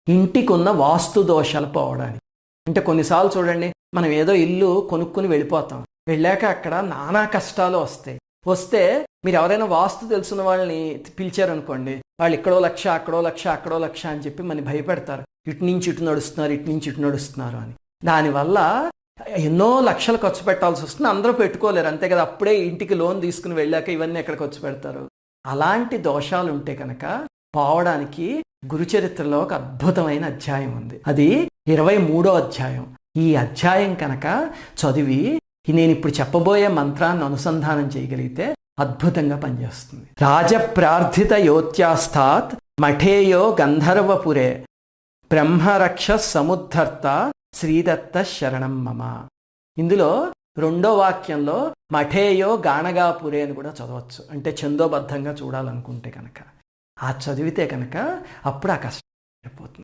ఇంటికి ఉన్న వాస్తు దోషాలు పోవడానికి. అంటే కొన్నిసార్లు చూడండి, మనం ఏదో ఇల్లు కొనుక్కుని వెళ్ళిపోతాం, వెళ్ళాక అక్కడ నానా కష్టాలు వస్తే మీరు ఎవరైనా వాస్తు తెలుసున్న వాళ్ళని పిలిచారనుకోండి, వాళ్ళు ఇక్కడో లక్ష అక్కడో లక్ష అక్కడో లక్ష అని చెప్పి మనని భయపెడతారు. ఇటు నుంచి ఇటు నడుస్తున్నారు, ఇటు నుంచి ఇటు నడుస్తున్నారు అని. దానివల్ల ఎన్నో లక్షలు ఖర్చు పెట్టాల్సి వస్తుంది. అందరూ పెట్టుకోలేరు, అంతే కదా. అప్పుడే ఇంటికి లోన్ తీసుకుని వెళ్ళాక ఇవన్నీ ఎక్కడ ఖర్చు పెడతారు. అలాంటి దోషాలు ఉంటే కనుక పోవడానికి గురుచరిత్రలో ఒక అద్భుతమైన అధ్యాయం ఉంది. అది 23వ అధ్యాయం. ఈ అధ్యాయం కనుక చదివి నేను ఇప్పుడు చెప్పబోయే మంత్రాన్ని అనుసంధానం చేయగలిగితే అద్భుతంగా పనిచేస్తుంది. రాజప్రార్థిత యోత్యాస్థాత్ మఠేయో గంధర్వపురే బ్రహ్మరక్ష సముద్ధర్త శ్రీదత్త శరణం మమ. ఇందులో 2వ వాక్యంలో మఠేయో గాణగాపురే అని కూడా చదవచ్చు. అంటే ఛందోబద్ధంగా చూడాలనుకుంటే కనుక ఆ చదివితే కనుక అప్పుడు ఆ కష్టం అయిపోతుంది.